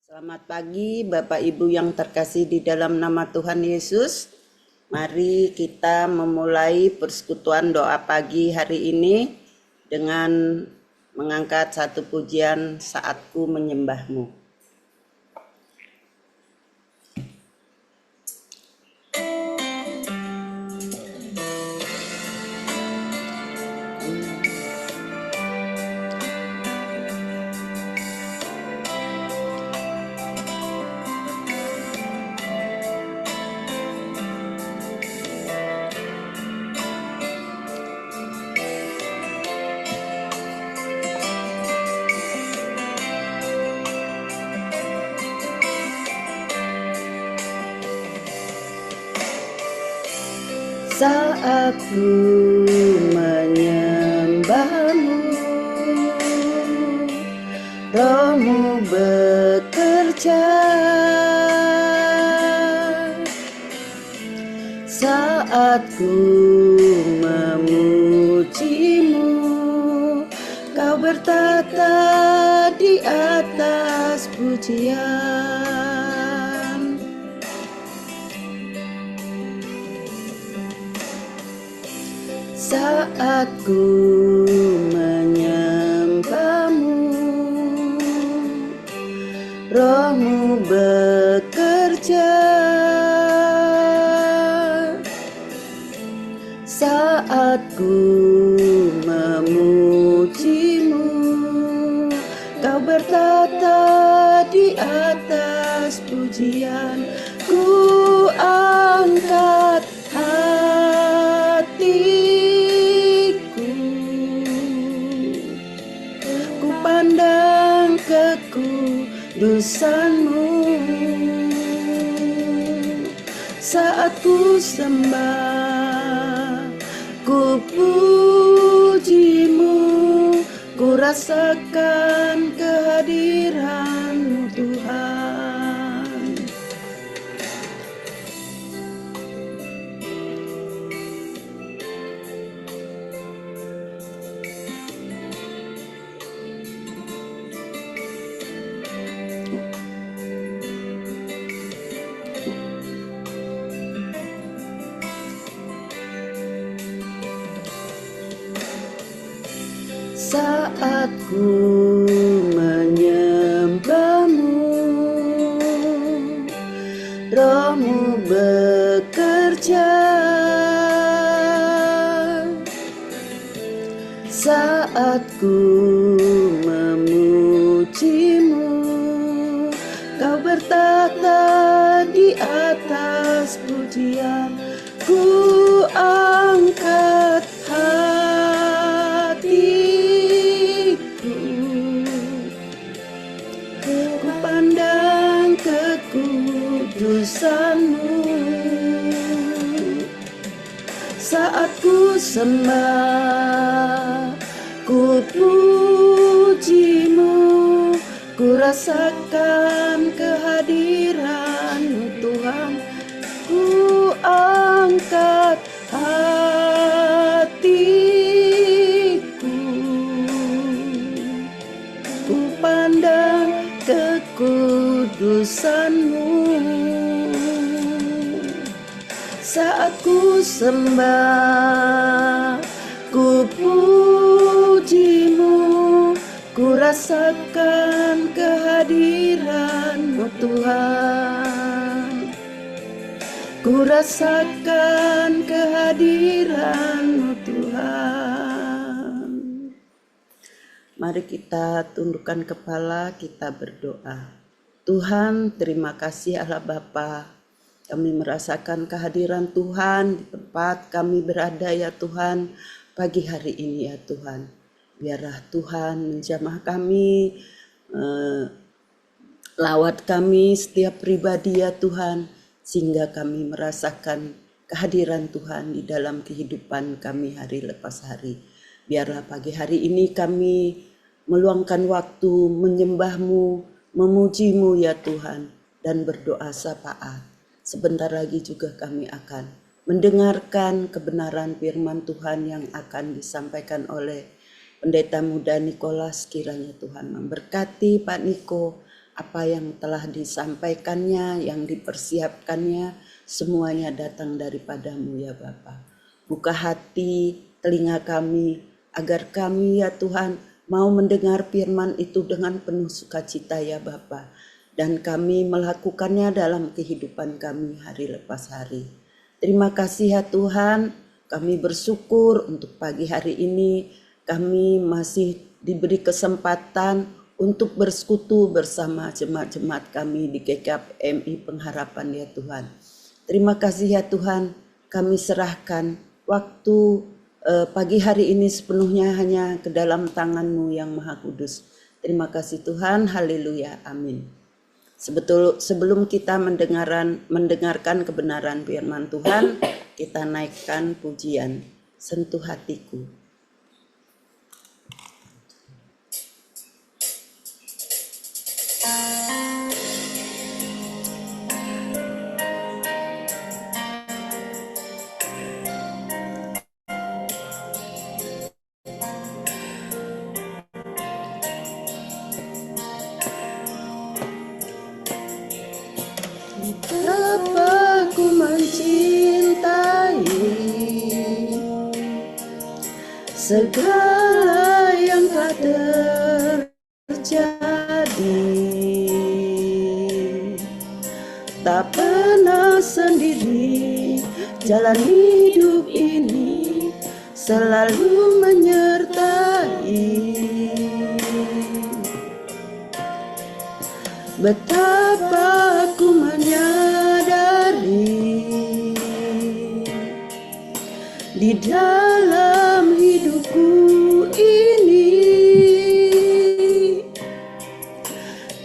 Selamat pagi Bapak Ibu yang terkasih di dalam nama Tuhan Yesus. Mari kita memulai persekutuan doa pagi hari ini dengan mengangkat satu pujian Saatku Menyembahmu. Saat ku menyembahmu, Rohmu bekerja. Saat ku memujimu, Kau bertata di atas pujian. Saat ku menyembahmu, Rohmu bekerja. Saat ku memujimu, Kau bertata di atas pujian. Ku angkat hatiku, ku pandang kekudusan-Mu. Saat ku sembah, ku puji-Mu, ku rasakan kehadiran-Mu Tuhan. Saat ku menyembahmu, Rohmu bekerja. Saat ku memujimu, Kau bertata di atas pujian. Ku angkat hatiku, ku pandang kekudusan-Mu. Saat ku sembah, ku puji-Mu, ku rasakan kehadiran-Mu Tuhan. Ku angkat hatiku, ku pandang kekudusan-Mu. Saat ku sembah, ku puji-Mu, ku rasakan kehadiran-Mu Tuhan. Ku rasakan kehadiran-Mu Tuhan. Mari kita tundukkan kepala, kita berdoa. Tuhan, terima kasih Allah Bapa. Kami merasakan kehadiran Tuhan di tempat kami berada ya Tuhan pagi hari ini ya Tuhan. Biarlah Tuhan menjamah kami, lawat kami setiap pribadi ya Tuhan, sehingga kami merasakan kehadiran Tuhan di dalam kehidupan kami hari lepas hari. Biarlah pagi hari ini kami meluangkan waktu menyembah-Mu, memuji-Mu ya Tuhan, dan berdoa syafaat. Sebentar lagi juga kami akan mendengarkan kebenaran firman Tuhan yang akan disampaikan oleh Pendeta Muda Nikolas. Kiranya Tuhan memberkati Pak Niko, apa yang telah disampaikannya, yang dipersiapkannya, semuanya datang daripadamu ya Bapa. Buka hati, telinga kami, agar kami ya Tuhan mau mendengar firman itu dengan penuh sukacita ya Bapa. Dan kami melakukannya dalam kehidupan kami hari lepas hari. Terima kasih ya Tuhan, kami bersyukur untuk pagi hari ini kami masih diberi kesempatan untuk bersekutu bersama jemaat-jemaat kami di GKP MI Pengharapan ya Tuhan. Terima kasih ya Tuhan, kami serahkan waktu pagi hari ini sepenuhnya hanya ke dalam tangan-Mu yang Maha Kudus. Terima kasih Tuhan, haleluya, amin. Sebelum kita mendengarkan kebenaran firman Tuhan, kita naikkan pujian, sentuh hatiku. Betapa ku mencintai segala yang telah terjadi, tak pernah sendiri, jalan hidup ini selalu menyertai. Betapa ku menyadari di dalam hidupku ini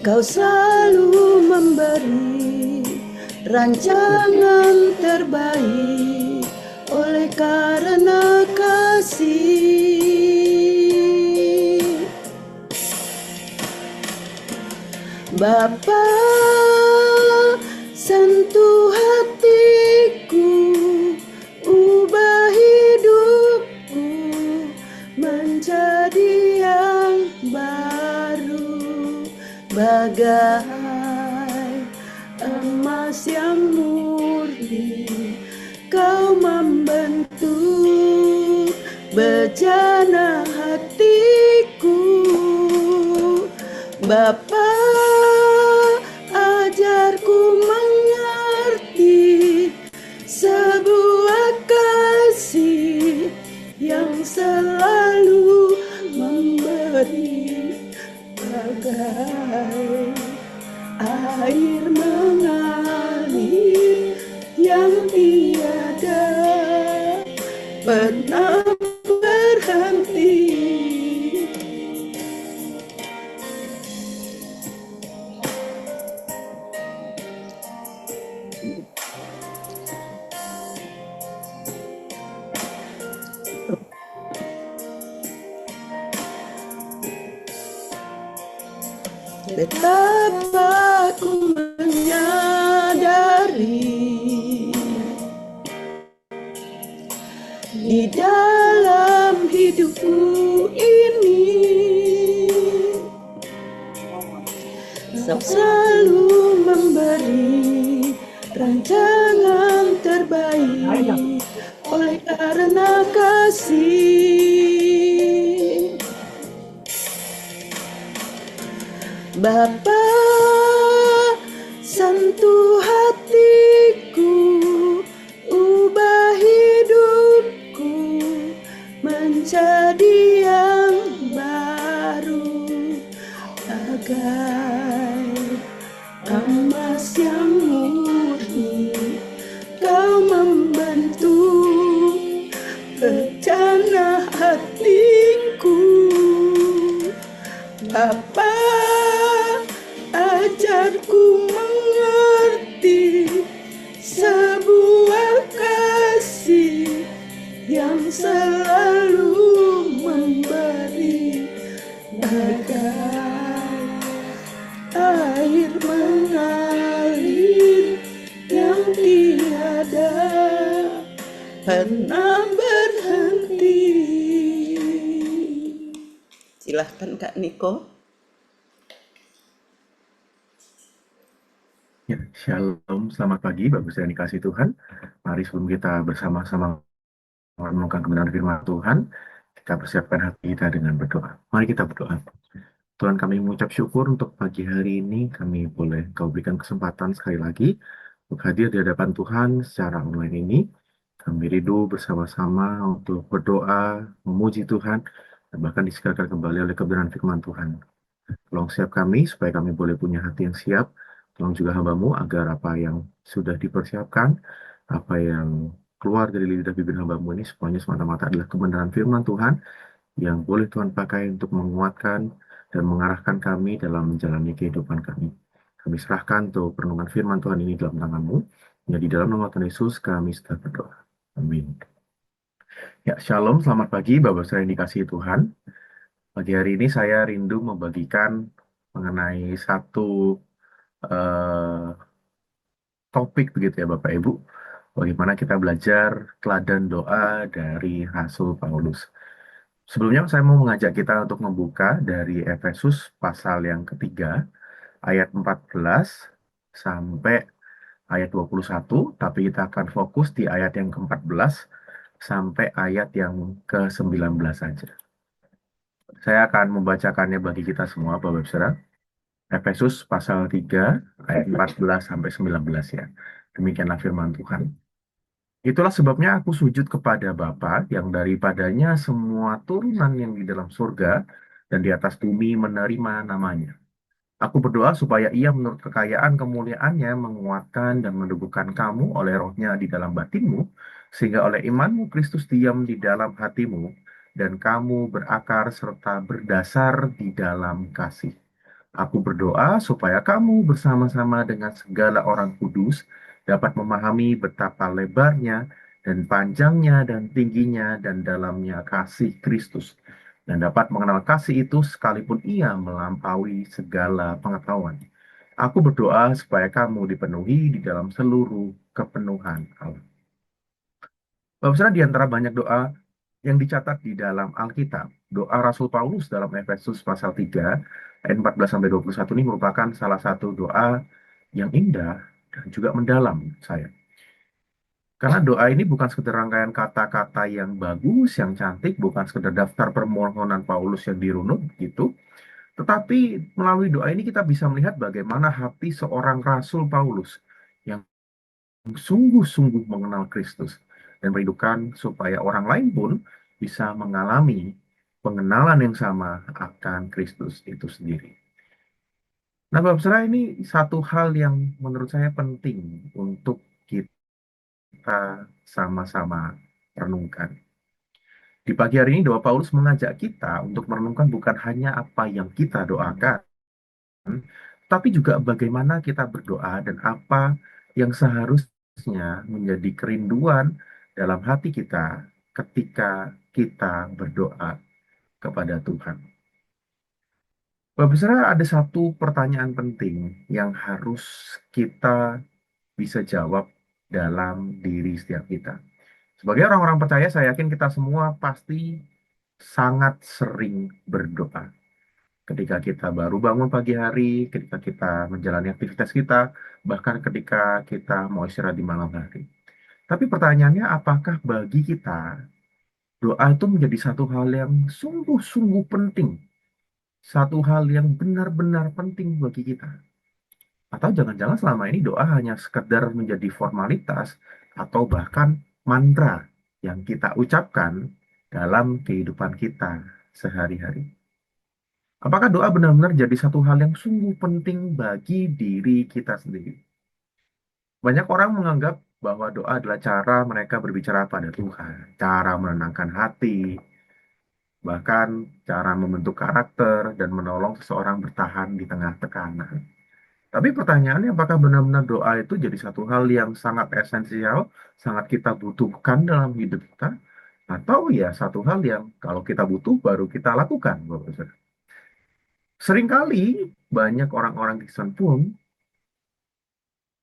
Kau selalu memberi rancangan terbaik oleh karena kasih. Bapa, sentuh hatiku, ubah hidupku menjadi yang baru, bagai emas yang murni. Kau membentuk bejana hatiku. Bapa, ajarku mengerti sebuah kasih yang selalu memberi, bagai air mengalir yang tiada pernah berhenti. Betapa ku menyadari di dalam hidupku ini Kau selalu memberi rancangan terbaik oleh karena kasih. Bapa, sentuh hatiku, ubah hidupku menjadi yang baru, bagai emas yang murni. Kau membentuk rencana hatiku. Bapa, ajarku mengerti sebuah kasih yang selalu memberi, bagai air mengalir yang tiada pernah berhenti. Silahkan Kak Niko. Shalom, selamat pagi, Bapak yang dikasih Tuhan. Mari sebelum kita bersama-sama merenungkan kebenaran firman Tuhan, kita persiapkan hati kita dengan berdoa. Mari kita berdoa. Tuhan, kami mengucap syukur untuk pagi hari ini. Kami boleh Kau berikan kesempatan sekali lagi untuk hadir di hadapan Tuhan secara online ini. Kami rindu bersama-sama untuk berdoa, memuji Tuhan, dan bahkan disegarkan kembali oleh kebenaran firman Tuhan. Tolong siap kami supaya kami boleh punya hati yang siap. Tolong juga hambamu agar apa yang sudah dipersiapkan, apa yang keluar dari lidah bibir hambamu ini semuanya semata-mata adalah kebenaran firman Tuhan yang boleh Tuhan pakai untuk menguatkan dan mengarahkan kami dalam menjalani kehidupan kami. Kami serahkan untuk perenungan firman Tuhan ini dalam tangan-Mu. Ya, di dalam nama Tuhan Yesus kami sedang berdoa. Amin. Ya, shalom, selamat pagi Bapak saya yang dikasihi Tuhan. Pagi hari ini saya rindu membagikan mengenai satu eh, topik begitu ya Bapak Ibu. Bagaimana kita belajar teladan doa dari Rasul Paulus. Sebelumnya saya mau mengajak kita untuk membuka dari Efesus pasal yang ketiga, ayat 14 sampai ayat 21, tapi kita akan fokus di ayat yang ke-14 sampai ayat yang ke-19 saja. Saya akan membacakannya bagi kita semua, Bapak-Ibu Saudara. Efesus pasal 3 ayat 14 sampai 19 ya. Demikianlah firman Tuhan. Itulah sebabnya aku sujud kepada Bapa yang daripadanya semua turunan yang di dalam surga dan di atas bumi menerima namanya. Aku berdoa supaya ia menurut kekayaan kemuliaannya menguatkan dan meneguhkan kamu oleh rohnya di dalam batinmu, sehingga oleh imanmu Kristus diam di dalam hatimu, dan kamu berakar serta berdasar di dalam kasih. Aku berdoa supaya kamu bersama-sama dengan segala orang kudus dapat memahami betapa lebarnya dan panjangnya dan tingginya dan dalamnya kasih Kristus dan dapat mengenal kasih itu sekalipun ia melampaui segala pengetahuan. Aku berdoa supaya kamu dipenuhi di dalam seluruh kepenuhan Allah. Bapak saudara, di antara banyak doa yang dicatat di dalam Alkitab, doa Rasul Paulus dalam Efesus pasal 3 ayat 14 sampai 21 ini merupakan salah satu doa yang indah dan juga mendalam saya. Karena doa ini bukan sekedar rangkaian kata-kata yang bagus, yang cantik, bukan sekedar daftar permohonan Paulus yang dirunut gitu, tetapi melalui doa ini kita bisa melihat bagaimana hati seorang Rasul Paulus yang sungguh-sungguh mengenal Kristus dan merindukan supaya orang lain pun bisa mengalami pengenalan yang sama akan Kristus itu sendiri. Nah, Bapak Saudara, ini satu hal yang menurut saya penting untuk kita sama-sama renungkan. Di pagi hari ini doa Paulus mengajak kita untuk merenungkan bukan hanya apa yang kita doakan, tapi juga bagaimana kita berdoa dan apa yang seharusnya menjadi kerinduan dalam hati kita ketika kita berdoa kepada Tuhan. Bapak saudara, ada satu pertanyaan penting yang harus kita bisa jawab dalam diri setiap kita. Sebagai orang-orang percaya, saya yakin kita semua pasti sangat sering berdoa. Ketika kita baru bangun pagi hari, ketika kita menjalani aktivitas kita, bahkan ketika kita mau istirahat di malam hari. Tapi pertanyaannya, apakah bagi kita doa itu menjadi satu hal yang sungguh-sungguh penting, satu hal yang benar-benar penting bagi kita? Atau jangan-jangan selama ini doa hanya sekedar menjadi formalitas atau bahkan mantra yang kita ucapkan dalam kehidupan kita sehari-hari? Apakah doa benar-benar jadi satu hal yang sungguh penting bagi diri kita sendiri? Banyak orang menganggap bahwa doa adalah cara mereka berbicara pada Tuhan, cara menenangkan hati, bahkan cara membentuk karakter dan menolong seseorang bertahan di tengah tekanan. Tapi pertanyaannya, apakah benar-benar doa itu jadi satu hal yang sangat esensial, sangat kita butuhkan dalam hidup kita? Atau ya satu hal yang kalau kita butuh baru kita lakukan, Bapak Saudara? Seringkali banyak orang-orang Kristen pun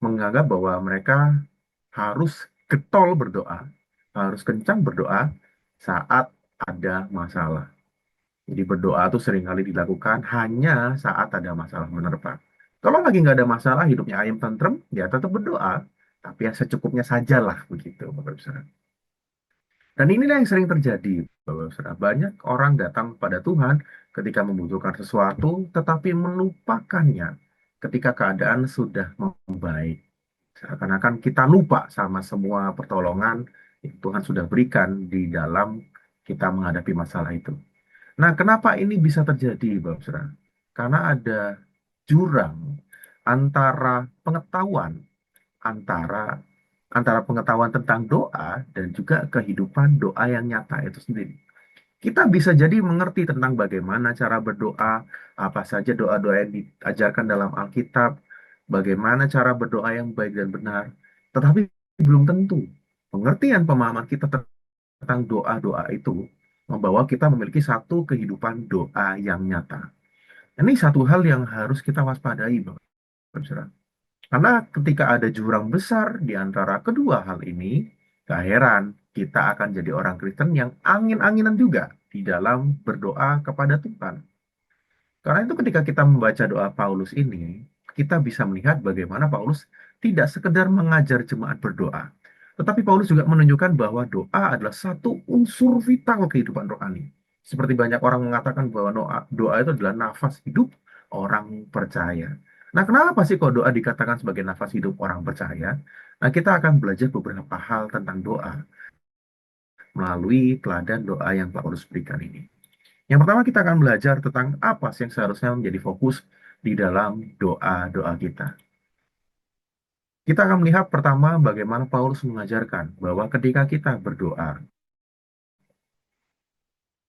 menganggap bahwa mereka harus getol berdoa, harus kencang berdoa saat ada masalah. Jadi berdoa itu seringkali dilakukan hanya saat ada masalah menerpa. Kalau lagi nggak ada masalah, hidupnya ayam tentrem, ya tetap berdoa. Tapi ya secukupnya sajalah begitu, Bapak Ibu Saudara. Dan inilah yang sering terjadi, Bapak Ibu Saudara. Banyak orang datang pada Tuhan ketika membutuhkan sesuatu, tetapi melupakannya ketika keadaan sudah membaik. Seakan-akan kita lupa sama semua pertolongan yang Tuhan sudah berikan di dalam kita menghadapi masalah itu. Nah, kenapa ini bisa terjadi, Bapak Saudara? Karena ada jurang antara pengetahuan antara antara pengetahuan tentang doa dan juga kehidupan doa yang nyata itu sendiri. Kita bisa jadi mengerti tentang bagaimana cara berdoa, apa saja doa-doa yang diajarkan dalam Alkitab, bagaimana cara berdoa yang baik dan benar, tetapi belum tentu pengertian pemahaman kita tentang doa-doa itu membawa kita memiliki satu kehidupan doa yang nyata. Ini satu hal yang harus kita waspadai, Bapak Ibu Saudara. Karena ketika ada jurang besar di antara kedua hal ini, gak heran kita akan jadi orang Kristen yang angin-anginan juga di dalam berdoa kepada Tuhan. Karena itu ketika kita membaca doa Paulus ini, kita bisa melihat bagaimana Paulus tidak sekedar mengajar jemaat berdoa, tetapi Paulus juga menunjukkan bahwa doa adalah satu unsur vital kehidupan rohani. Seperti banyak orang mengatakan bahwa doa itu adalah nafas hidup orang percaya. Nah, kenapa sih kok doa dikatakan sebagai nafas hidup orang percaya? Nah, kita akan belajar beberapa hal tentang doa melalui teladan doa yang Paulus berikan ini. Yang pertama kita akan belajar tentang apa sih yang seharusnya menjadi fokus di dalam doa-doa kita. Kita akan melihat pertama bagaimana Paulus mengajarkan bahwa ketika kita berdoa,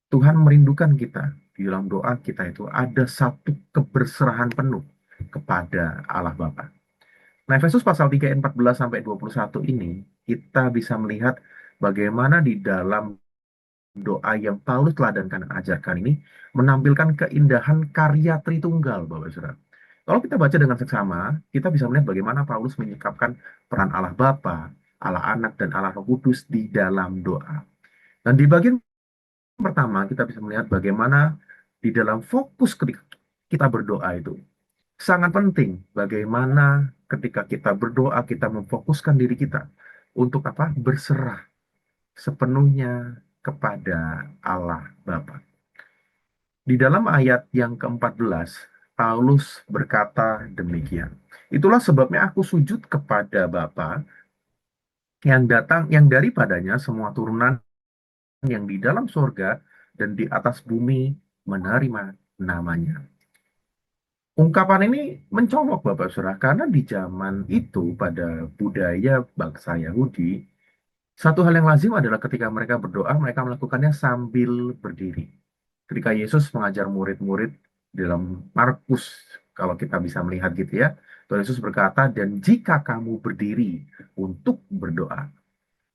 Tuhan merindukan kita. Di dalam doa kita itu ada satu keberserahan penuh kepada Allah Bapa. Nah, Efesus pasal 3 ayat 14 sampai 21 ini kita bisa melihat bagaimana di dalam doa yang Paulus teladankan dan ajarkan ini menampilkan keindahan karya Tritunggal, Bapak Saudara. Kalau kita baca dengan seksama, kita bisa melihat bagaimana Paulus menyikapkan peran Allah Bapa, Allah Anak, dan Allah Roh Kudus di dalam doa. Dan di bagian pertama, kita bisa melihat bagaimana di dalam fokus ketika kita berdoa itu sangat penting bagaimana ketika kita berdoa, kita memfokuskan diri kita untuk apa? Berserah sepenuhnya kepada Allah Bapa. Di dalam ayat yang ke-14, Paulus berkata demikian. Itulah sebabnya aku sujud kepada Bapa yang datang, yang daripadanya semua turunan yang di dalam sorga dan di atas bumi menerima namanya. Ungkapan ini mencolok Bapak Saudara, karena di zaman itu pada budaya bangsa Yahudi, satu hal yang lazim adalah ketika mereka berdoa, mereka melakukannya sambil berdiri. Ketika Yesus mengajar murid-murid dalam Markus, kalau kita bisa melihat gitu ya, Tuhan Yesus berkata, dan jika kamu berdiri untuk berdoa,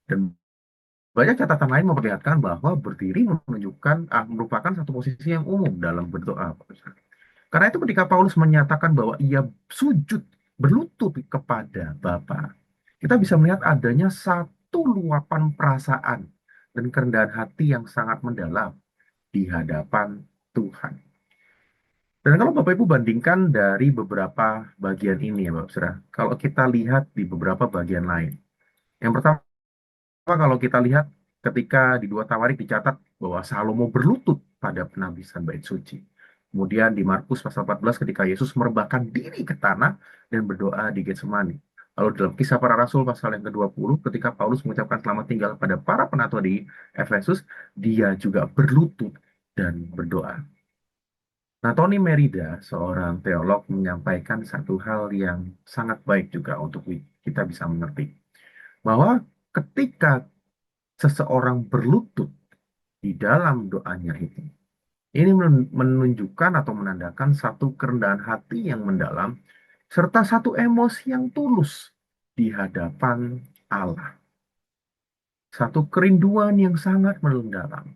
dan banyak catatan lain memperlihatkan bahwa berdiri menunjukkan merupakan satu posisi yang umum dalam berdoa. Karena itu ketika Paulus menyatakan bahwa ia sujud berlutut kepada Bapa, kita bisa melihat adanya satu luapan perasaan dan kerendahan hati yang sangat mendalam di hadapan Tuhan. Dan kalau Bapak Ibu bandingkan dari beberapa bagian ini ya Bapak Saudara, kalau kita lihat di beberapa bagian lain. Yang pertama kalau kita lihat ketika di dua Tawarik dicatat bahwa Salomo berlutut pada penabisan bait suci. Kemudian di Markus pasal 14 ketika Yesus merebahkan diri ke tanah dan berdoa di Getsemani. Lalu dalam kisah para rasul pasal yang ke-20 ketika Paulus mengucapkan selamat tinggal pada para penatua di Efesus, dia juga berlutut dan berdoa. Nah, Tony Merida, seorang teolog, menyampaikan satu hal yang sangat baik juga untuk kita bisa mengerti. Bahwa ketika seseorang berlutut di dalam doanya itu, ini menunjukkan atau menandakan satu kerendahan hati yang mendalam, serta satu emosi yang tulus di hadapan Allah. Satu kerinduan yang sangat mendalam,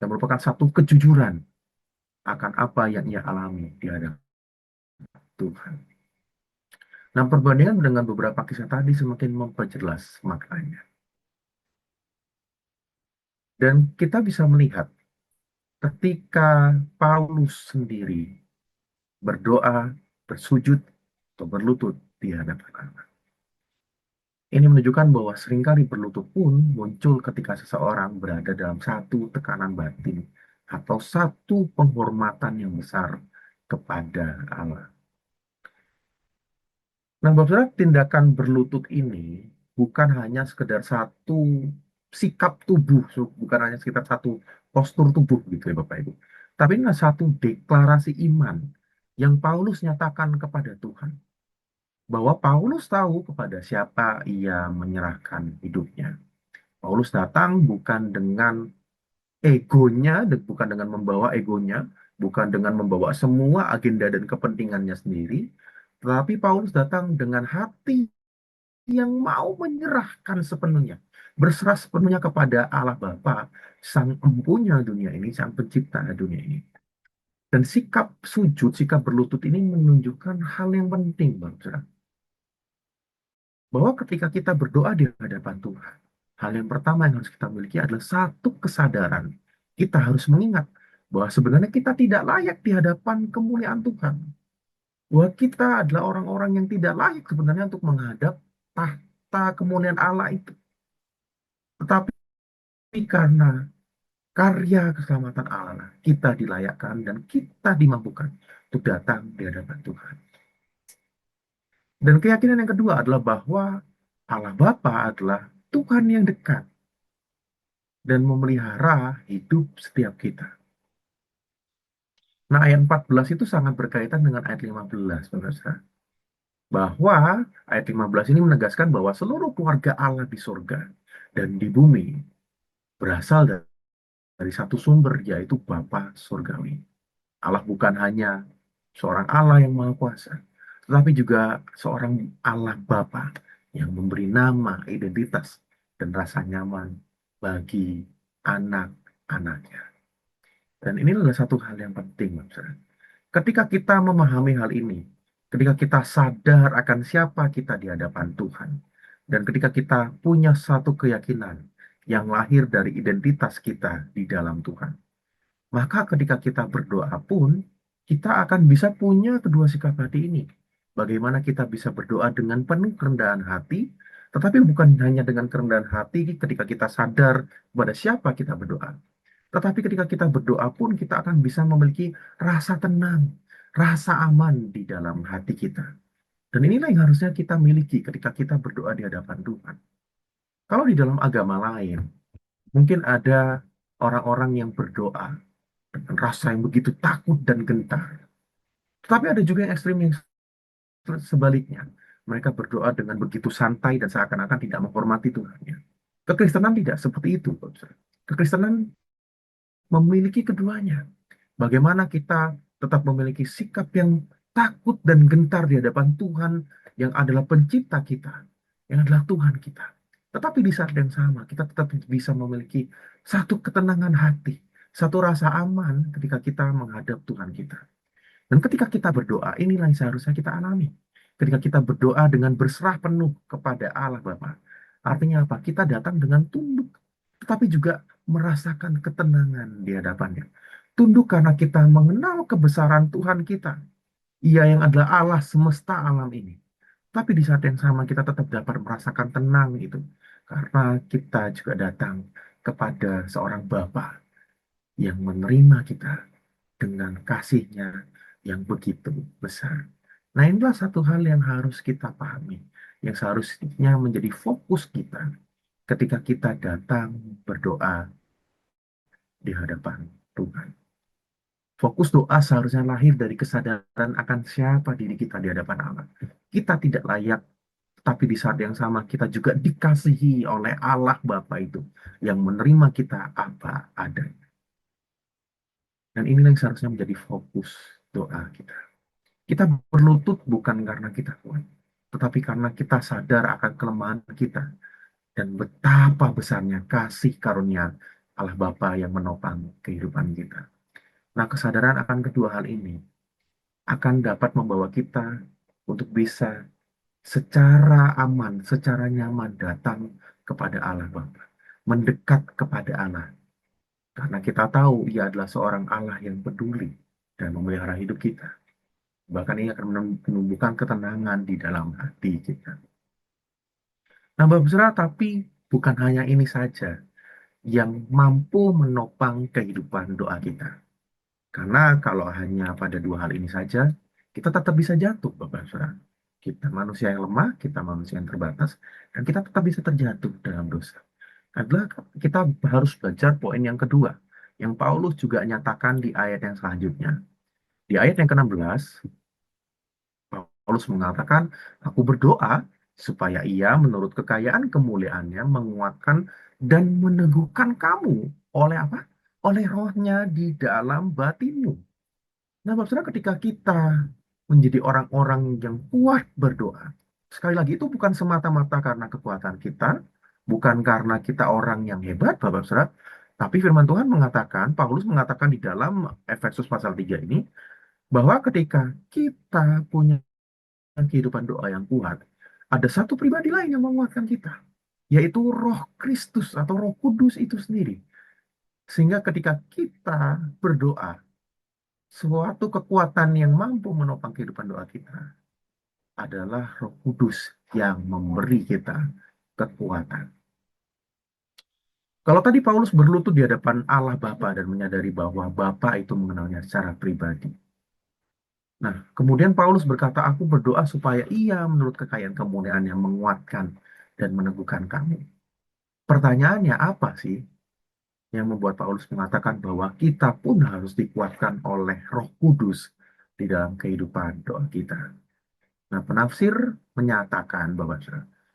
dan merupakan satu kejujuran akan apa yang ia alami di hadapan Tuhan. Nah, perbandingan dengan beberapa kisah tadi semakin memperjelas maknanya. Dan kita bisa melihat ketika Paulus sendiri berdoa bersujud atau berlutut di hadapan Allah. Ini menunjukkan bahwa seringkali berlutut pun muncul ketika seseorang berada dalam satu tekanan batin atau satu penghormatan yang besar kepada Allah. Nah, Bapak Saudara, tindakan berlutut ini bukan hanya sekedar satu sikap tubuh, bukan hanya sekitar satu postur tubuh gitu ya Bapak Ibu. Tapi ini adalah satu deklarasi iman yang Paulus nyatakan kepada Tuhan. Bahwa Paulus tahu kepada siapa ia menyerahkan hidupnya. Paulus datang bukan dengan egonya, bukan dengan membawa egonya, bukan dengan membawa semua agenda dan kepentingannya sendiri, tetapi Paulus datang dengan hati yang mau menyerahkan sepenuhnya, berserah sepenuhnya kepada Allah Bapa, Sang Empunya dunia ini, Sang Pencipta dunia ini. Dan sikap sujud, sikap berlutut ini menunjukkan hal yang penting, Bang Saudara. Bahwa ketika kita berdoa di hadapan Tuhan, hal yang pertama yang harus kita miliki adalah satu kesadaran. Kita harus mengingat bahwa sebenarnya kita tidak layak di hadapan kemuliaan Tuhan. Bahwa kita adalah orang-orang yang tidak layak sebenarnya untuk menghadap tahta kemuliaan Allah itu. Tetapi karena karya keselamatan Allah, kita dilayakkan dan kita dimampukan untuk datang di hadapan Tuhan. Dan keyakinan yang kedua adalah bahwa Allah Bapa adalah Tuhan yang dekat dan memelihara hidup setiap kita. Nah, ayat 14 itu sangat berkaitan dengan ayat 15, pemirsa. Bahwa ayat 15 ini menegaskan bahwa seluruh keluarga Allah di surga dan di bumi berasal dari satu sumber, yaitu Bapa Surgawi. Allah bukan hanya seorang Allah yang Maha Kuasa, tetapi juga seorang Allah Bapa yang memberi nama, identitas, dan rasa nyaman bagi anak-anaknya. Dan ini adalah satu hal yang penting, Mas. Ketika kita memahami hal ini, ketika kita sadar akan siapa kita di hadapan Tuhan, dan ketika kita punya satu keyakinan yang lahir dari identitas kita di dalam Tuhan, maka ketika kita berdoa pun, kita akan bisa punya kedua sikap hati ini. Bagaimana kita bisa berdoa dengan penuh kerendahan hati, tetapi bukan hanya dengan kerendahan hati ketika kita sadar pada siapa kita berdoa. Tetapi ketika kita berdoa pun kita akan bisa memiliki rasa tenang, rasa aman di dalam hati kita. Dan inilah yang harusnya kita miliki ketika kita berdoa di hadapan Tuhan. Kalau di dalam agama lain, mungkin ada orang-orang yang berdoa dengan rasa yang begitu takut dan gentar. Tetapi ada juga yang ekstrim yang sebaliknya. Mereka berdoa dengan begitu santai dan seakan-akan tidak menghormati Tuhannya. Kekristenan tidak seperti itu, Saudara. Kekristenan memiliki keduanya. Bagaimana kita tetap memiliki sikap yang takut dan gentar di hadapan Tuhan yang adalah pencipta kita, yang adalah Tuhan kita. Tetapi di saat yang sama, kita tetap bisa memiliki satu ketenangan hati, satu rasa aman ketika kita menghadap Tuhan kita. Dan ketika kita berdoa, inilah yang seharusnya kita alami. Ketika kita berdoa dengan berserah penuh kepada Allah Bapa. Artinya apa? Kita datang dengan tunduk, tetapi juga merasakan ketenangan di hadapannya. Tunduk karena kita mengenal kebesaran Tuhan kita. Ia yang adalah Allah semesta alam ini. Tapi di saat yang sama kita tetap dapat merasakan tenang itu. Karena kita juga datang kepada seorang Bapa yang menerima kita dengan kasihnya yang begitu besar. Nah, inilah satu hal yang harus kita pahami, yang seharusnya menjadi fokus kita ketika kita datang berdoa di hadapan Tuhan. Fokus doa seharusnya lahir dari kesadaran akan siapa diri kita di hadapan Allah. Kita tidak layak, tapi di saat yang sama kita juga dikasihi oleh Allah Bapa itu yang menerima kita apa adanya. Dan inilah yang seharusnya menjadi fokus doa kita. Kita berlutut bukan karena kita kuat, tetapi karena kita sadar akan kelemahan kita dan betapa besarnya kasih karunia Allah Bapa yang menopang kehidupan kita. Nah, kesadaran akan kedua hal ini akan dapat membawa kita untuk bisa secara aman, secara nyaman datang kepada Allah Bapa, mendekat kepada Allah. Karena kita tahu Ia adalah seorang Allah yang peduli dan memelihara hidup kita. Bahkan ini akan menumbuhkan ketenangan di dalam hati kita. Nah, Bapak Saudara, tapi bukan hanya ini saja yang mampu menopang kehidupan doa kita. Karena kalau hanya pada dua hal ini saja, kita tetap bisa jatuh, Bapak Saudara. Kita manusia yang lemah, kita manusia yang terbatas, dan kita tetap bisa terjatuh dalam dosa. Adalah kita harus belajar poin yang kedua, yang Paulus juga nyatakan di ayat yang selanjutnya. Di ayat yang ke-16, Paulus mengatakan, aku berdoa supaya ia menurut kekayaan kemuliaannya menguatkan dan meneguhkan kamu oleh apa? Oleh rohnya di dalam batinmu. Nah, Bapak Saudara, ketika kita menjadi orang-orang yang kuat berdoa, sekali lagi itu bukan semata-mata karena kekuatan kita, bukan karena kita orang yang hebat, Bapak Saudara, tapi firman Tuhan mengatakan, Paulus mengatakan di dalam Efesus pasal 3 ini, bahwa ketika kita punya kehidupan doa yang kuat, ada satu pribadi lain yang menguatkan kita, yaitu Roh Kristus atau Roh Kudus itu sendiri. Sehingga ketika kita berdoa, suatu kekuatan yang mampu menopang kehidupan doa kita adalah Roh Kudus yang memberi kita kekuatan. Kalau tadi Paulus berlutut di hadapan Allah Bapa dan menyadari bahwa Bapa itu mengenalnya secara pribadi. Nah, kemudian Paulus berkata, aku berdoa supaya ia menurut kekayaan kemuliaan yang menguatkan dan meneguhkan kamu. Pertanyaannya apa sih yang membuat Paulus mengatakan bahwa kita pun harus dikuatkan oleh Roh Kudus di dalam kehidupan doa kita? Nah, penafsir menyatakan bahwa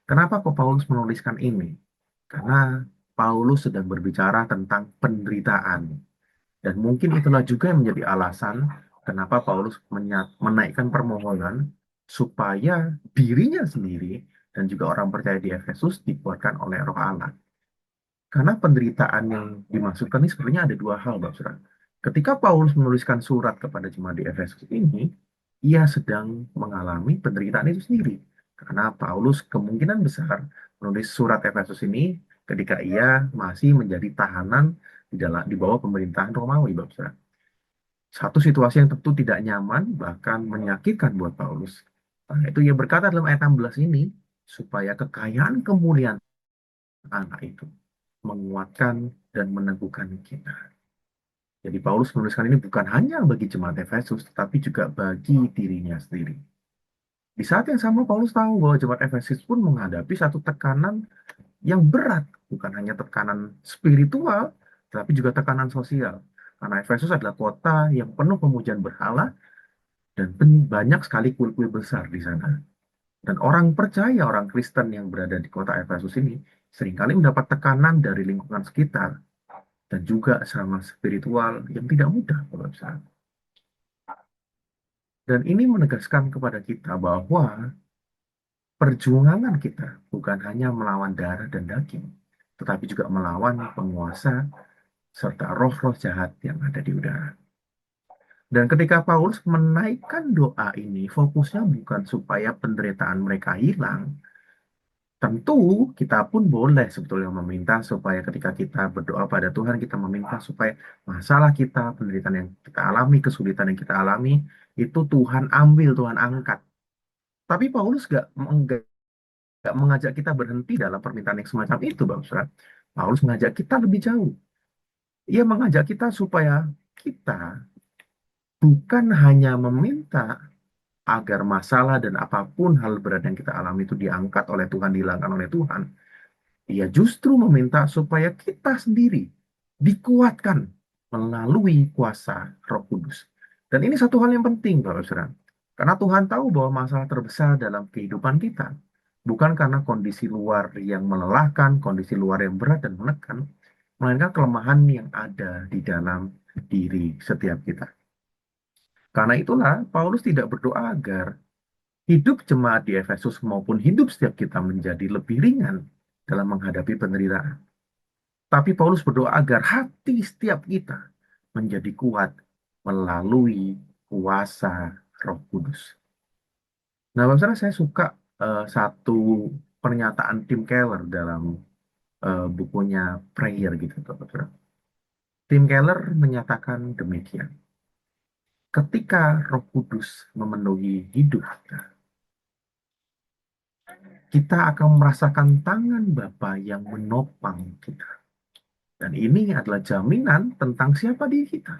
kenapa kok Paulus menuliskan ini? Karena Paulus sedang berbicara tentang penderitaan. Dan mungkin itulah juga yang menjadi alasan kenapa Paulus menaikkan permohonan supaya dirinya sendiri dan juga orang percaya di Efesus dikuatkan oleh Roh Allah. Karena penderitaan yang dimaksudkan ini sebenarnya ada dua hal, Bapak Saudara. Ketika Paulus menuliskan surat kepada jemaat di Efesus ini, ia sedang mengalami penderitaan itu sendiri. Karena Paulus kemungkinan besar menulis surat Efesus ini ketika ia masih menjadi tahanan di bawah pemerintahan Romawi, Bapak Saudara. Satu situasi yang tentu tidak nyaman, bahkan menyakitkan buat Paulus. Nah, itu ia berkata dalam ayat 16 ini, supaya kekayaan kemuliaan anak itu menguatkan dan meneguhkan kita. Jadi Paulus menuliskan ini bukan hanya bagi jemaat Efesus, tetapi juga bagi dirinya sendiri. Di saat yang sama Paulus tahu bahwa jemaat Efesus pun menghadapi satu tekanan yang berat, bukan hanya tekanan spiritual, tetapi juga tekanan sosial. Karena Efesus adalah kota yang penuh pemujaan berhala dan banyak sekali kuil-kuil besar di sana. Dan orang percaya, orang Kristen yang berada di kota Efesus ini seringkali mendapat tekanan dari lingkungan sekitar dan juga sama spiritual yang tidak mudah, Bapak Ibu. Dan ini menegaskan kepada kita bahwa perjuangan kita bukan hanya melawan darah dan daging, tetapi juga melawan penguasa serta roh-roh jahat yang ada di udara. Dan ketika Paulus menaikkan doa ini, fokusnya bukan supaya penderitaan mereka hilang. Tentu kita pun boleh sebetulnya meminta supaya ketika kita berdoa pada Tuhan, kita meminta supaya masalah kita, penderitaan yang kita alami, kesulitan yang kita alami, itu Tuhan ambil, Tuhan angkat. Tapi Paulus gak mengajak kita berhenti dalam permintaan yang semacam itu, Bang Surat. Paulus mengajak kita lebih jauh. Ia mengajak kita supaya kita bukan hanya meminta agar masalah dan apapun hal berat yang kita alami itu diangkat oleh Tuhan, dihilangkan oleh Tuhan. Ia justru meminta supaya kita sendiri dikuatkan melalui kuasa Roh Kudus. Dan ini satu hal yang penting, Bapak Saudara. Karena Tuhan tahu bahwa masalah terbesar dalam kehidupan kita bukan karena kondisi luar yang melelahkan, kondisi luar yang berat dan menekan, melainkan kelemahan yang ada di dalam diri setiap kita. Karena itulah Paulus tidak berdoa agar hidup jemaat di Efesus maupun hidup setiap kita menjadi lebih ringan dalam menghadapi penderitaan. Tapi Paulus berdoa agar hati setiap kita menjadi kuat melalui kuasa Roh Kudus. Nah, Bapak saya suka satu pernyataan Tim Keller dalam bukunya Prayer gitu, Bapak. Tim Keller menyatakan demikian. ketika Roh Kudus memenuhi hidup kita, kita akan merasakan tangan Bapa yang menopang kita. Dan ini adalah jaminan tentang siapa diri kita.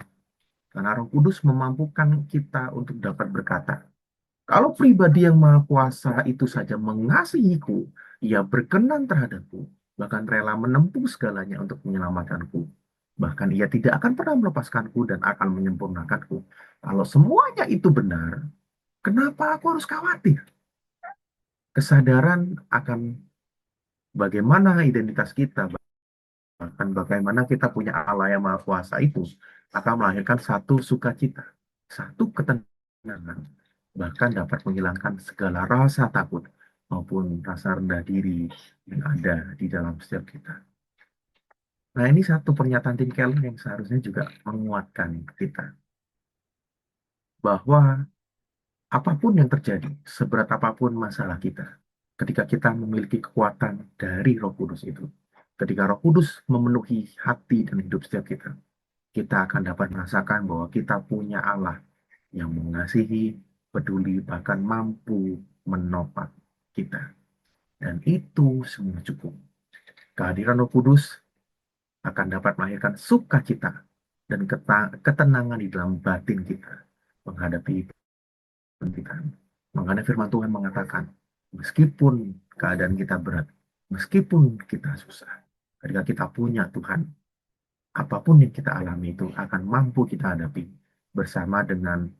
Karena Roh Kudus memampukan kita untuk dapat berkata, kalau pribadi yang maha kuasa itu saja mengasihiku, ia berkenan terhadapku, bahkan rela menempuh segalanya untuk menyelamatkanku. Bahkan ia tidak akan pernah melepaskanku dan akan menyempurnakanku. Kalau semuanya itu benar, kenapa aku harus khawatir? Kesadaran akan bagaimana identitas kita, bahkan bagaimana kita punya Allah yang Maha Kuasa itu akan melahirkan satu sukacita, satu ketenangan, bahkan dapat menghilangkan segala rasa takut maupun rasa rendah diri yang ada di dalam setiap kita. Nah, ini satu pernyataan Tim Keller yang seharusnya juga menguatkan kita bahwa apapun yang terjadi, seberat apapun masalah kita, ketika kita memiliki kekuatan dari Roh Kudus itu, ketika Roh Kudus memenuhi hati dan hidup setiap kita akan dapat merasakan bahwa kita punya Allah yang mengasihi, peduli, bahkan mampu menopang kita. Dan itu semua cukup. Kehadiran Roh Kudus akan dapat melahirkan sukacita dan ketenangan di dalam batin kita menghadapi kita. Makanya firman Tuhan mengatakan, meskipun keadaan kita berat, meskipun kita susah, ketika kita punya Tuhan, apapun yang kita alami itu akan mampu kita hadapi bersama dengan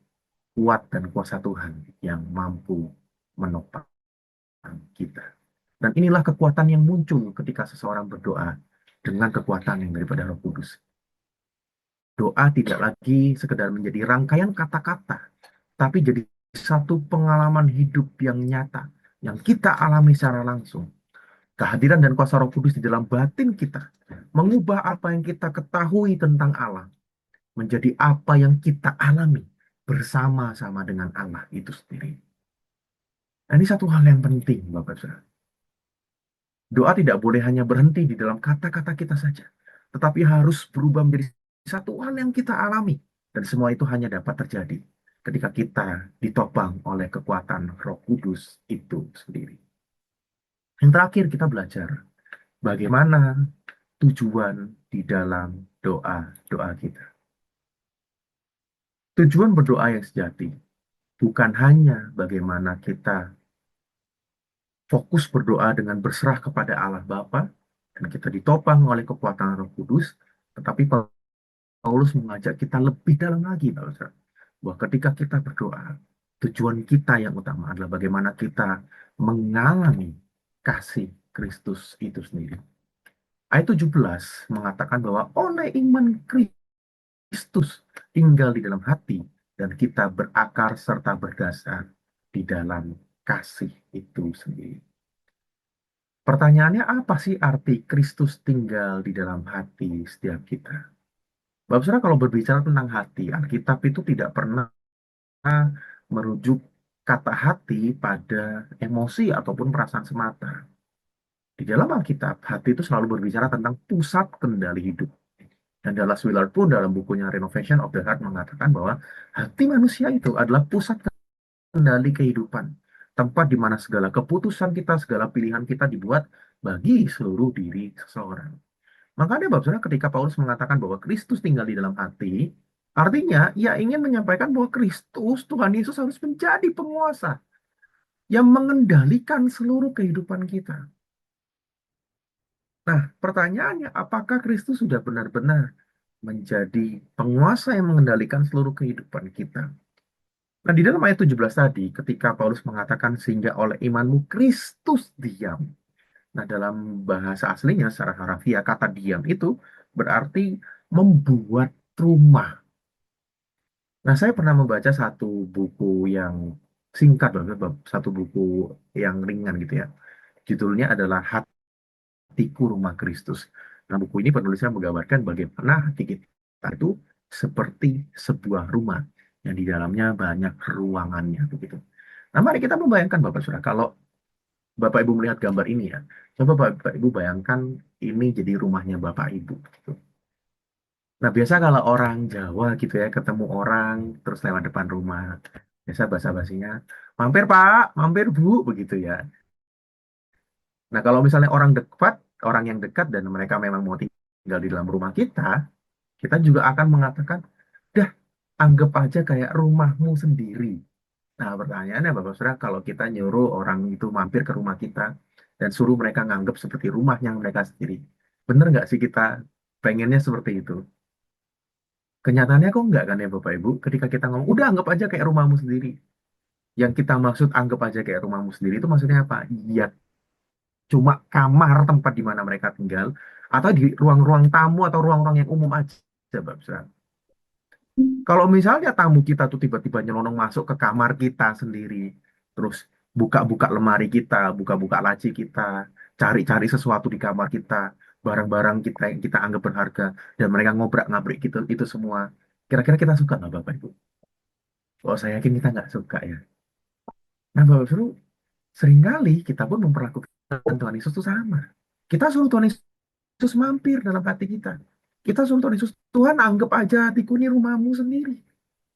kuat dan kuasa Tuhan yang mampu menopang kita. Dan inilah kekuatan yang muncul ketika seseorang berdoa dengan kekuatan yang daripada Roh Kudus. Doa tidak lagi sekedar menjadi rangkaian kata-kata, tapi jadi satu pengalaman hidup yang nyata, yang kita alami secara langsung. Kehadiran dan kuasa Roh Kudus di dalam batin kita mengubah apa yang kita ketahui tentang Allah menjadi apa yang kita alami bersama-sama dengan Allah itu sendiri. Nah, ini satu hal yang penting, Bapak Saudara. Doa tidak boleh hanya berhenti di dalam kata-kata kita saja, tetapi harus berubah menjadi satu hal yang kita alami. Dan semua itu hanya dapat terjadi ketika kita ditopang oleh kekuatan Roh Kudus itu sendiri. Yang terakhir kita belajar bagaimana tujuan di dalam doa-doa kita. Tujuan berdoa yang sejati bukan hanya bagaimana kita fokus berdoa dengan berserah kepada Allah Bapa dan kita ditopang oleh kekuatan Roh Kudus, tetapi Paulus mengajak kita lebih dalam lagi, bahwa ketika kita berdoa, tujuan kita yang utama adalah bagaimana kita mengalami kasih Kristus itu sendiri. Ayat 17 mengatakan bahwa oleh iman Kristus tinggal di dalam hati dan kita berakar serta berdasar di dalam kasih itu sendiri. Pertanyaannya apa sih arti Kristus tinggal di dalam hati setiap kita? Bapak Saudara, kalau berbicara tentang hati, Alkitab itu tidak pernah merujuk kata hati pada emosi ataupun perasaan semata. Di dalam Alkitab, hati itu selalu berbicara tentang pusat kendali hidup. Dan Dallas Willard pun dalam bukunya Renovation of the Heart mengatakan bahwa hati manusia itu adalah pusat kendali kehidupan. Tempat di mana segala keputusan kita, segala pilihan kita dibuat bagi seluruh diri seseorang. Makanya Bapak Saudara ketika Paulus mengatakan bahwa Kristus tinggal di dalam hati, artinya ia ingin menyampaikan bahwa Kristus, Tuhan Yesus harus menjadi penguasa yang mengendalikan seluruh kehidupan kita. Nah, pertanyaannya, apakah Kristus sudah benar-benar menjadi penguasa yang mengendalikan seluruh kehidupan kita? Nah, di dalam ayat 17 tadi, ketika Paulus mengatakan, sehingga oleh imanmu Kristus diam. Nah, dalam bahasa aslinya, secara harafiah, kata diam itu berarti membuat rumah. Nah, saya pernah membaca satu buku yang singkat, satu buku yang ringan gitu ya. Judulnya adalah Hatiku Rumah Kristus. Nah, buku ini penulisnya menggambarkan bagaimana hati kita itu seperti sebuah rumah yang di dalamnya banyak ruangannya begitu. Nah, mari kita membayangkan Bapak Saudara, kalau Bapak Ibu melihat gambar ini ya, coba Bapak Ibu bayangkan ini jadi rumahnya Bapak Ibu gitu. Nah, biasa kalau orang Jawa gitu ya, ketemu orang terus lewat depan rumah, biasa basa-basinya, mampir Pak, mampir Bu, begitu ya. Nah, kalau misalnya orang dekat, orang yang dekat dan mereka memang mau tinggal di dalam rumah kita juga akan mengatakan, dah, anggap aja kayak rumahmu sendiri. Nah, pertanyaannya Bapak Saudara, kalau kita nyuruh orang itu mampir ke rumah kita dan suruh mereka nganggap seperti rumahnya mereka sendiri, bener nggak sih kita pengennya seperti itu? Kenyataannya kok enggak kan ya Bapak Ibu? Ketika kita ngomong, udah anggap aja kayak rumahmu sendiri. Yang kita maksud anggap aja kayak rumahmu sendiri itu maksudnya apa? Ya cuma kamar tempat di mana mereka tinggal, atau di ruang-ruang tamu atau ruang-ruang yang umum aja, Bapak Saudara. Kalau misalnya tamu kita tuh tiba-tiba nyelonong masuk ke kamar kita sendiri, terus buka-buka lemari kita, buka-buka laci kita, cari-cari sesuatu di kamar kita, barang-barang kita yang kita anggap berharga, dan mereka ngobrak-ngabrik gitu, itu semua. Kira-kira kita suka nggak Bapak Ibu? Oh, saya yakin kita nggak suka ya. Nah, Bapak Ibu, seringkali kita pun memperlakukan Tuhan Yesus itu sama. Kita suruh Tuhan Yesus mampir dalam hati kita. Kita suruh Tuhan Yesus, Tuhan anggap aja hatiku ini rumahmu sendiri.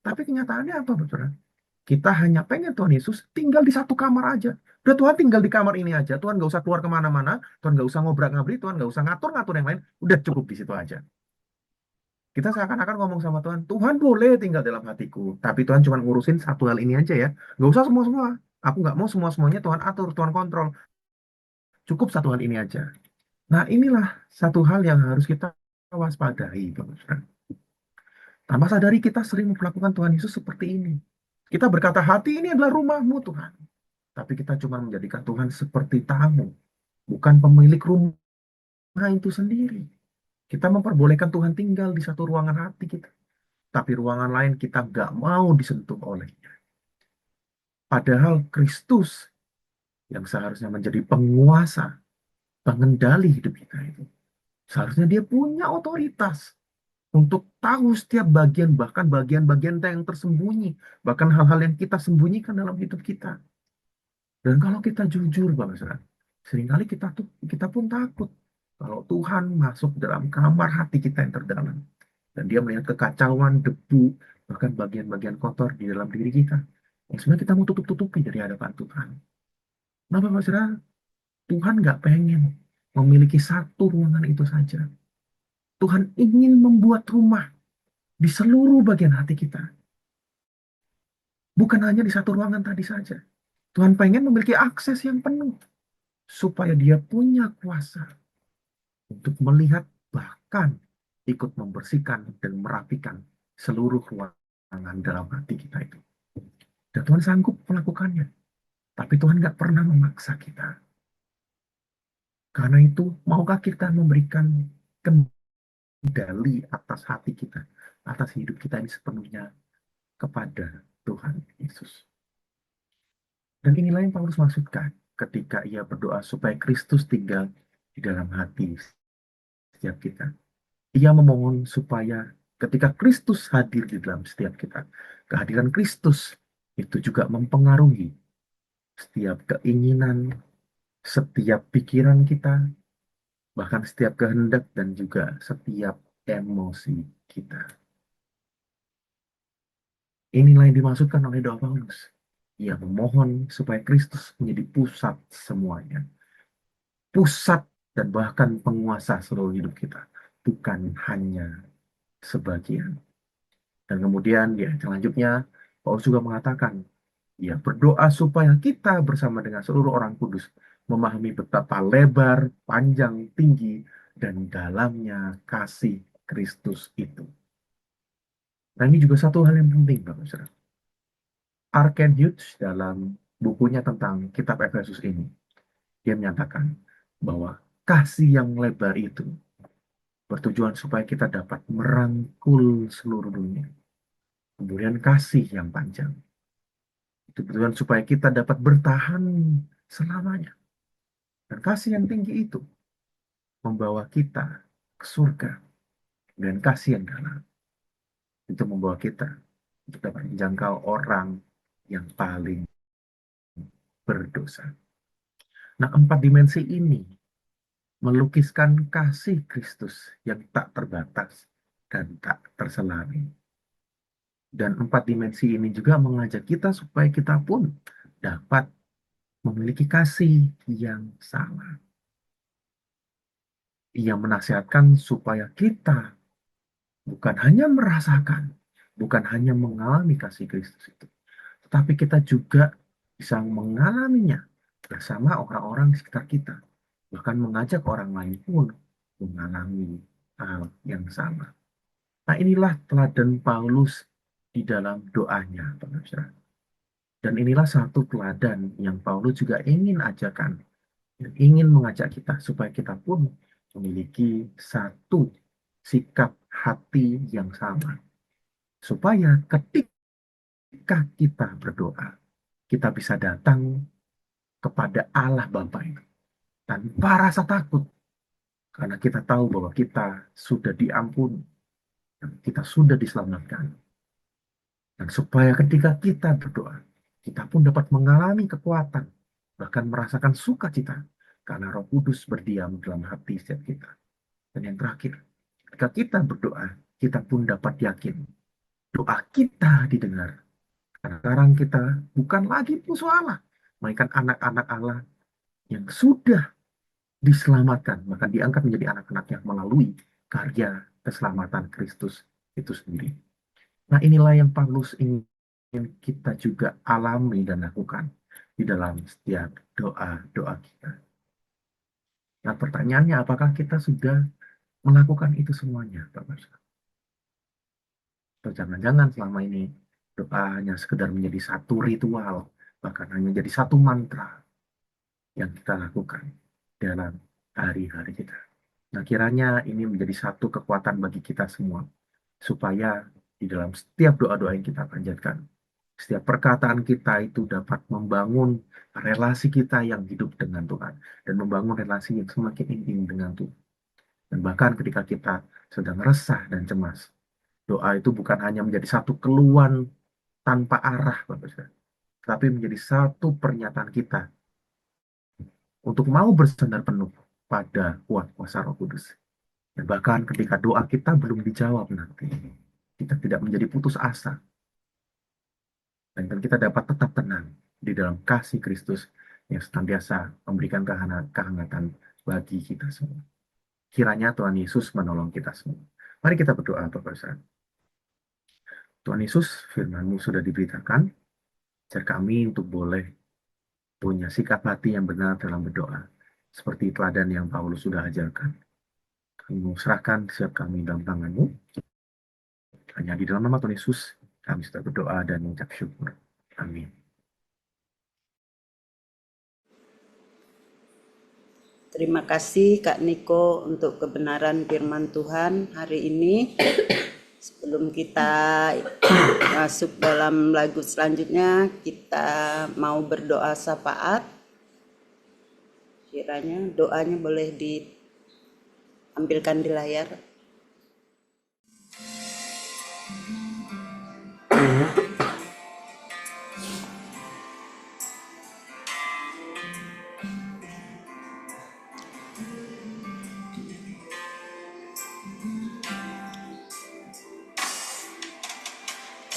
Tapi kenyataannya apa, betul? Kita hanya pengen Tuhan Yesus tinggal di satu kamar aja. Udah Tuhan tinggal di kamar ini aja. Tuhan nggak usah keluar kemana-mana. Tuhan nggak usah ngobrak-ngabrik. Tuhan nggak usah ngatur-ngatur yang lain. Udah cukup di situ aja. Kita seakan-akan ngomong sama Tuhan, Tuhan boleh tinggal dalam hatiku. Tapi Tuhan cuma ngurusin satu hal ini aja ya. Nggak usah semua-semua. Aku nggak mau semua-semuanya Tuhan atur, Tuhan kontrol. Cukup satu hal ini aja. Nah, inilah satu hal yang harus kita waspadai, Bapak Saudara. Tanpa sadari kita sering memperlakukan Tuhan Yesus seperti ini. Kita berkata, hati ini adalah rumahmu, Tuhan. Tapi kita cuma menjadikan Tuhan seperti tamu, bukan pemilik rumah itu sendiri. Kita memperbolehkan Tuhan tinggal di satu ruangan hati kita. Tapi ruangan lain kita nggak mau disentuh olehnya. Padahal Kristus yang seharusnya menjadi penguasa, pengendali hidup kita itu. Seharusnya dia punya otoritas untuk tahu setiap bagian, bahkan bagian-bagian yang tersembunyi, bahkan hal-hal yang kita sembunyikan dalam hidup kita. Dan kalau kita jujur, Bapak Saudara, seringkali kita pun takut kalau Tuhan masuk dalam kamar hati kita yang terdalam dan dia melihat kekacauan, debu, bahkan bagian-bagian kotor di dalam diri kita. Yang sebenarnya kita mau tutup-tutupi dari hadapan Tuhan. Nah, Bapak Saudara, Tuhan nggak pengen memiliki satu ruangan itu saja. Tuhan ingin membuat rumah di seluruh bagian hati kita. Bukan hanya di satu ruangan tadi saja. Tuhan pengen memiliki akses yang penuh supaya dia punya kuasa untuk melihat bahkan ikut membersihkan dan merapikan seluruh ruangan dalam hati kita itu. Dan Tuhan sanggup melakukannya. Tapi Tuhan nggak pernah memaksa kita. Karena itu, maukah kita memberikan kendali atas hati kita, atas hidup kita ini sepenuhnya kepada Tuhan Yesus. Dan inilah yang Paulus maksudkan ketika ia berdoa supaya Kristus tinggal di dalam hati setiap kita. Ia memohon supaya ketika Kristus hadir di dalam setiap kita, kehadiran Kristus itu juga mempengaruhi setiap keinginan, setiap pikiran kita, bahkan setiap kehendak dan juga setiap emosi kita. Inilah yang dimaksudkan oleh doa Paulus. Ia memohon supaya Kristus menjadi pusat semuanya. Pusat dan bahkan penguasa seluruh hidup kita. Bukan hanya sebagian. Dan kemudian di ayat selanjutnya, Paulus juga mengatakan, ia berdoa supaya kita bersama dengan seluruh orang kudus memahami betapa lebar, panjang, tinggi, dan dalamnya kasih Kristus itu. Nah, ini juga satu hal yang penting, Bapak Saudara. Arken Hughes dalam bukunya tentang kitab Efesus ini, dia menyatakan bahwa kasih yang lebar itu bertujuan supaya kita dapat merangkul seluruh dunia. Kemudian kasih yang panjang itu bertujuan supaya kita dapat bertahan selamanya. Dan kasih yang tinggi itu membawa kita ke surga. Dan kasih yang dalam itu membawa kita untuk dapat menjangkau orang yang paling berdosa. Nah, empat dimensi ini melukiskan kasih Kristus yang tak terbatas, dan tak terselami. Dan 4 dimensi ini juga mengajak kita supaya kita pun dapat memiliki kasih yang sama. Ia menasihatkan supaya kita bukan hanya merasakan, bukan hanya mengalami kasih Kristus itu, tetapi kita juga bisa mengalaminya bersama orang-orang di sekitar kita. Bahkan mengajak orang lain pun mengalami hal yang sama. Nah, inilah teladan Paulus di dalam doanya, Saudara. Dan inilah satu teladan yang Paulus juga ingin ajarkan, yang ingin mengajak kita supaya kita pun memiliki satu sikap hati yang sama. Supaya ketika kita berdoa, kita bisa datang kepada Allah Bapa itu tanpa rasa takut. Karena kita tahu bahwa kita sudah diampuni, dan kita sudah diselamatkan. Dan supaya ketika kita berdoa, kita pun dapat mengalami kekuatan, bahkan merasakan sukacita, karena Roh Kudus berdiam dalam hati setiap kita. Dan yang terakhir, ketika kita berdoa, kita pun dapat yakin doa kita didengar. Karena sekarang kita bukan lagi musuh Allah, melainkan anak-anak Allah yang sudah diselamatkan, maka diangkat menjadi anak-anaknya melalui karya keselamatan Kristus itu sendiri. Nah, inilah yang Paulus ingin kita juga alami dan lakukan di dalam setiap doa-doa kita. Nah, pertanyaannya, apakah kita sudah melakukan itu semuanya, Bapak? Atau jangan-jangan selama ini doa hanya sekedar menjadi satu ritual, bahkan hanya menjadi satu mantra yang kita lakukan dalam hari-hari kita. Nah, kiranya ini menjadi satu kekuatan bagi kita semua, supaya di dalam setiap doa-doa yang kita panjatkan, setiap perkataan kita itu dapat membangun relasi kita yang hidup dengan Tuhan, dan membangun relasi yang semakin intim dengan Tuhan. Dan bahkan ketika kita sedang resah dan cemas, doa itu bukan hanya menjadi satu keluhan tanpa arah, Bapak Saudara, tapi menjadi satu pernyataan kita untuk mau bersandar penuh pada kuat kuasa Roh Kudus. Dan bahkan ketika doa kita belum dijawab nanti, kita tidak menjadi putus asa. Dan kita dapat tetap tenang di dalam kasih Kristus yang senantiasa memberikan kehangatan bagi kita semua. Kiranya Tuhan Yesus menolong kita semua. Mari kita berdoa, Bapak Saudara. Tuhan Yesus, firman-Mu sudah diberitakan, ajar kami untuk boleh punya sikap hati yang benar dalam berdoa, seperti teladan yang Paulus sudah ajarkan. Kami serahkan setiap kami dalam tangan-Mu. Hanya di dalam nama Tuhan Yesus, kami sudah berdoa dan mengucap syukur. Amin. Terima kasih Kak Niko untuk kebenaran firman Tuhan hari ini. Sebelum kita masuk dalam lagu selanjutnya, kita mau berdoa syafaat. Kiranya doanya boleh diambilkan di layar.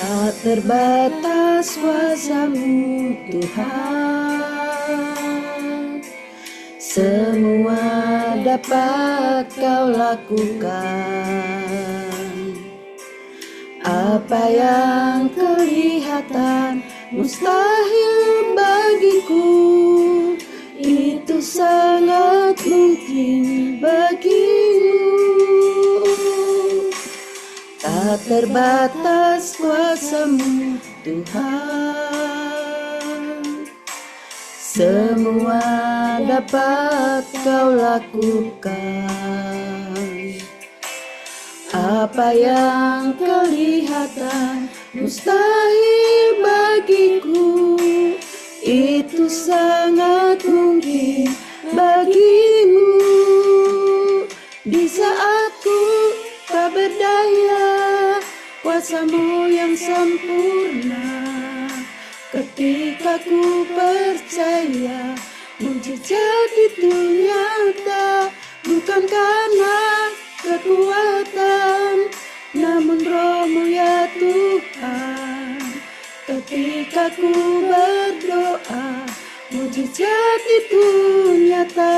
Tak terbatas kuasa-Mu Tuhan, semua dapat Kau lakukan. Apa yang kelihatan mustahil bagiku, itu sangat mungkin bagimu. Tak terbatas kuasa-Mu Tuhan, semua dapat Kau lakukan. Apa yang kelihatan mustahil bagiku, itu sangat mungkin bagimu. Di saat ku tak berdaya, kuasa-Mu yang sempurna. Ketika ku percaya, mujizat itu nyata, bukan karena kekuatan, namun roh-Mu ya Tuhan. Ketika ku berdoa, mujizat itu nyata.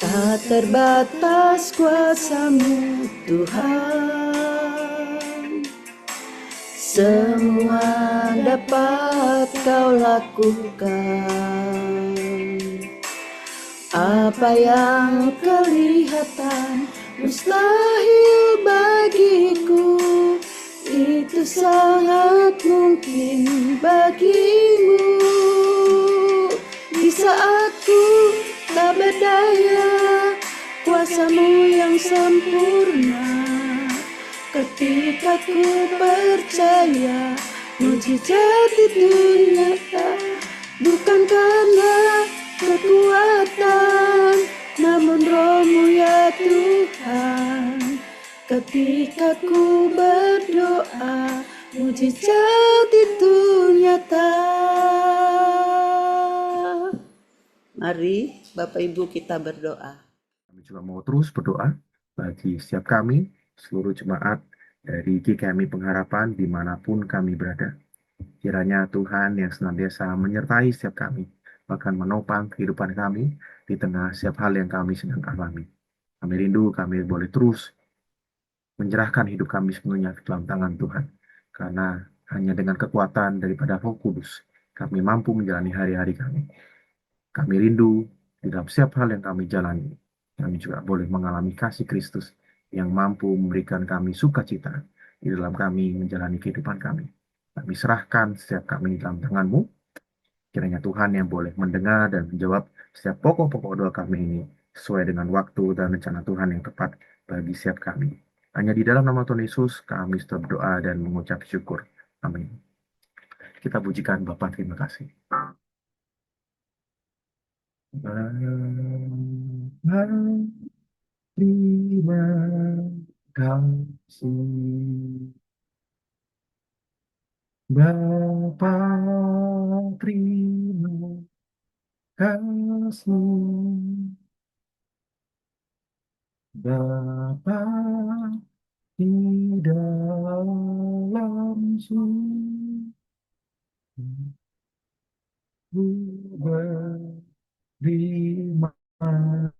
Tak terbatas kuasa-Mu Tuhan, semua dapat Kau lakukan. Apa yang kelihatan mustahil bagiku, itu sangat mungkin bagimu. Di saat ku tak berdaya, kuasa-Mu yang sempurna. Ketika ku percaya, mujizat itu nyata. Bukan karena kekuatan, namun roh-Mu ya Tuhan. Ketika ku berdoa, mujizat itu nyata. Mari Bapak Ibu kita berdoa. Kami juga mau terus berdoa bagi setiap kami, seluruh jemaat dari GKMI Pengharapan dimanapun kami berada. Kiranya Tuhan yang senantiasa menyertai setiap kami, bahkan menopang kehidupan kami di tengah setiap hal yang kami sedang alami. Kami rindu kami boleh terus menyerahkan hidup kami sepenuhnya ke dalam tangan Tuhan. Karena hanya dengan kekuatan daripada Roh Kudus, kami mampu menjalani hari-hari kami. Kami rindu di dalam setiap hal yang kami jalani. Kami juga boleh mengalami kasih Kristus yang mampu memberikan kami sukacita di dalam kami menjalani kehidupan kami. Kami serahkan setiap kami di dalam tangan-Mu. Kiranya Tuhan yang boleh mendengar dan menjawab setiap pokok-pokok doa kami ini sesuai dengan waktu dan rencana Tuhan yang tepat bagi setiap kami. Hanya di dalam nama Tuhan Yesus kami sudah berdoa dan mengucap syukur. Amin. Kita pujikan Bapa, terima kasih. Bapa, terima kasih. Bapa, terima kasih. Bapa di dalam surga berterima kasih.